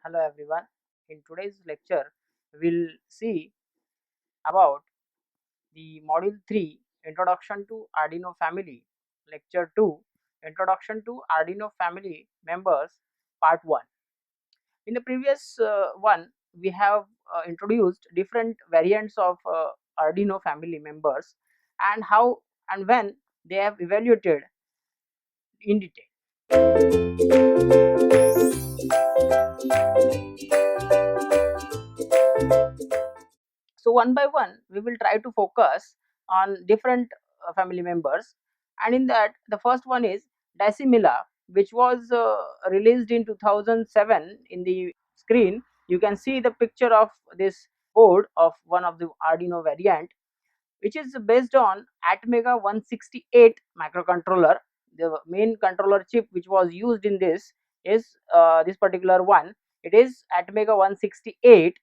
Hello everyone. In today's lecture, we'll see about the Module 3 Introduction to Arduino Family, Lecture 2 Introduction to Arduino Family Members, Part 1. In the previous one, we have introduced different variants of Arduino family members and how and when they have evaluated in detail. So one by one we will try to focus on different family members, and in that the first one is Decimilla, which was released in 2007. In the screen you can see the picture of this board of one of the Arduino variant, which is based on Atmega 168 microcontroller. The main controller chip which was used in this is this particular one. It is Atmega 168,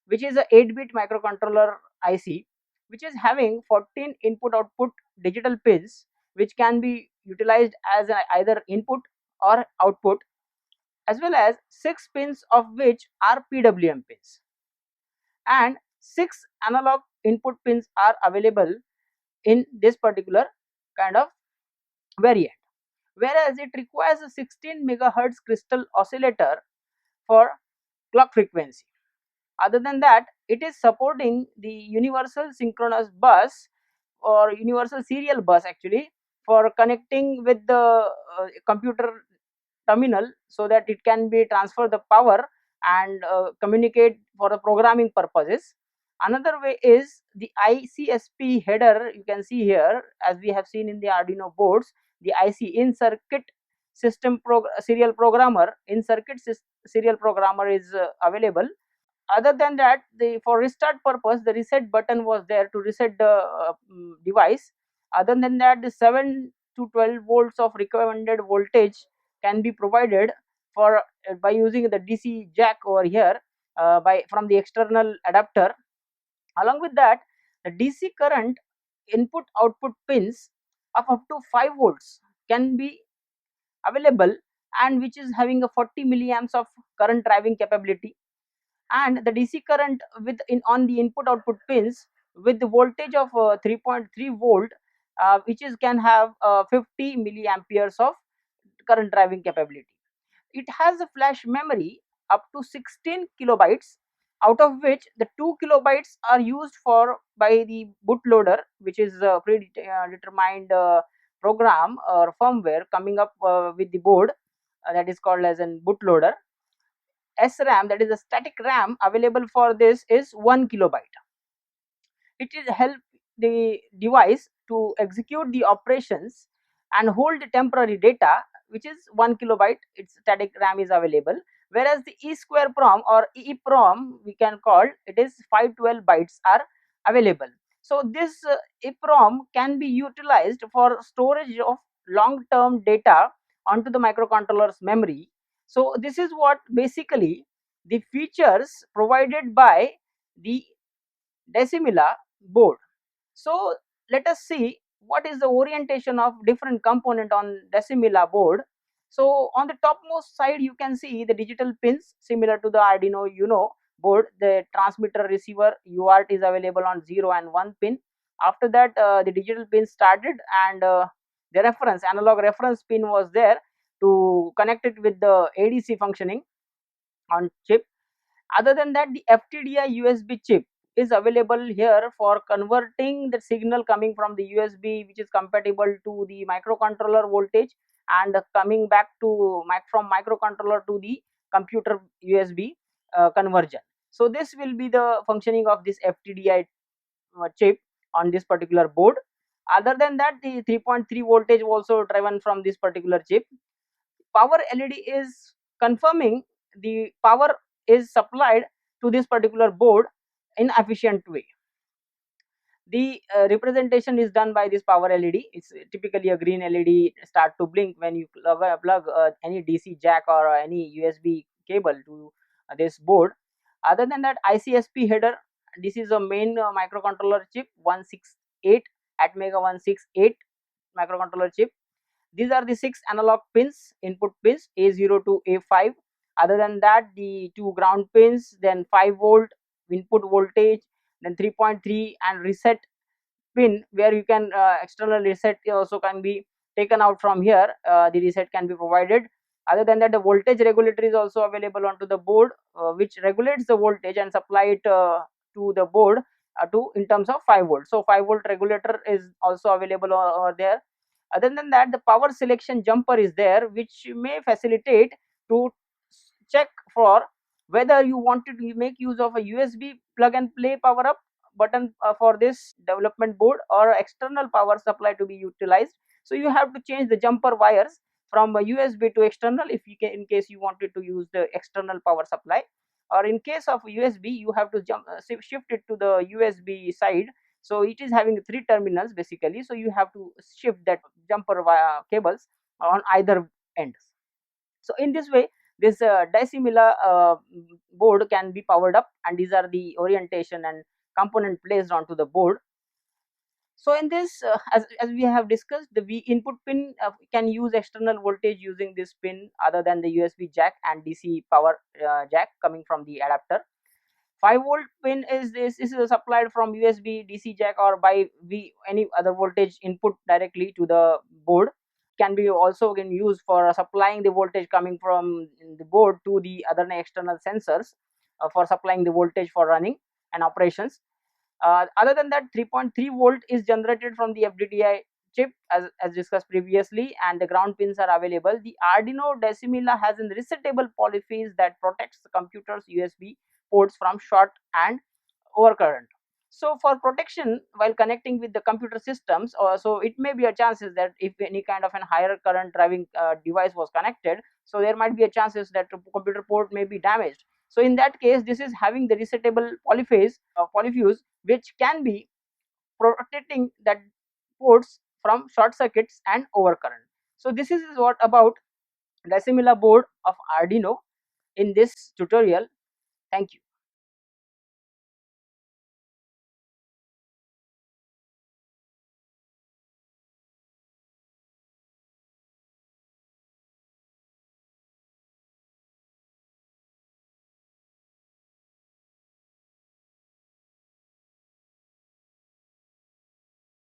which is a 8-bit microcontroller IC, which is having 14 input output digital pins, which can be utilized as either input or output, as well as 6 pins of which are PWM pins, and 6 analog input pins are available in this particular kind of variant, whereas it requires a 16 megahertz crystal oscillator for clock frequency. Other than that, it is supporting the universal synchronous bus or universal serial bus actually, for connecting with the computer terminal, so that it can be transfer the power and communicate for the programming purposes. Another way is the ICSP header. You can see here, as we have seen in the Arduino boards, the IC in circuit serial programmer, in circuit serial programmer is available. Other than that, the for restart purpose, the reset button was there to reset the device. Other than that, the 7 to 12 volts of recommended voltage can be provided for by using the DC jack over here, by from the external adapter. Along with that, the DC current input output pins of up to 5 volts can be available, and which is having a 40 milliamps of current driving capability, and the DC current with on the input output pins with the voltage of 3.3 volt, which is can have 50 milliamperes of current driving capability. It has a flash memory up to 16 kilobytes, out of which the 2 kilobytes are used for by the bootloader, which is a predetermined program or firmware coming up with the board, that is called as an bootloader. SRAM, that is a static RAM, available for this is 1 kilobyte. It will help the device to execute the operations and hold the temporary data, which is 1 kilobyte. Its static RAM is available, whereas the E square prom or EEPROM we can call it is 512 bytes are available. So this EEPROM can be utilized for storage of long term data onto the microcontroller's memory. So this is what basically the features provided by the Decimilla board. So let us see what is the orientation of different component on Decimilla board. So on the topmost side you can see the digital pins similar to the Arduino Uno board. The transmitter receiver UART is available on 0 and 1 pin. After that the digital pin started, and the reference analog reference pin was there to connect it with the ADC functioning on chip. Other than that, the FTDI USB chip is available here for converting the signal coming from the USB, which is compatible to the microcontroller voltage, and coming back to from microcontroller to the computer USB conversion. So this will be the functioning of this FTDI chip on this particular board. Other than that, the 3.3 voltage also driven from this particular chip. Power LED is confirming the power is supplied to this particular board in efficient way. The representation is done by this power LED. It's typically a green LED start to blink when you plug any DC jack or any USB cable to this board. Other than that, ICSP header, this is a main microcontroller chip 168 Atmega 168 microcontroller chip. These are the 6 analog pins, input pins A0 to A5. Other than that, the two ground pins, then 5 volt input voltage, then 3.3 and reset pin where you can external reset also can be taken out from here. The reset can be provided. Other than that, the voltage regulator is also available onto the board, which regulates the voltage and supply it to the board to in terms of 5 volt. So 5 volt regulator is also available over there. Other than that, the power selection jumper is there, which may facilitate to check for whether you wanted to make use of a USB plug and play power up button for this development board or external power supply to be utilized. So you have to change the jumper wires from a USB to external if you can, in case you wanted to use the external power supply, or in case of USB you have to shift it to the USB side. So it is having three terminals basically, so you have to shift that jumper cables on either ends. So in this way, this Decimilla board can be powered up, and these are the orientation and component placed onto the board. So in this, as we have discussed, the V input pin can use external voltage using this pin other than the USB jack and DC power jack coming from the adapter. 5 volt pin is this is supplied from USB DC jack or by any other voltage input directly to the board. Can be also can used for supplying the voltage coming from the board to the other external sensors for supplying the voltage for running and operations. Other than that, 3.3 volt is generated from the FDDI chip as discussed previously, and the ground pins are available. The Arduino Decimilla has a resettable polyphase that protects the computer's USB ports from short and overcurrent. So for protection while connecting with the computer systems, so it may be a chances that if any kind of an higher current driving device was connected, so there might be a chances that the computer port may be damaged. So in that case, this is having the resettable polyphase polyfuse, which can be protecting that ports from short circuits and overcurrent. So this is what about Decimilla board of Arduino in this tutorial. Thank you.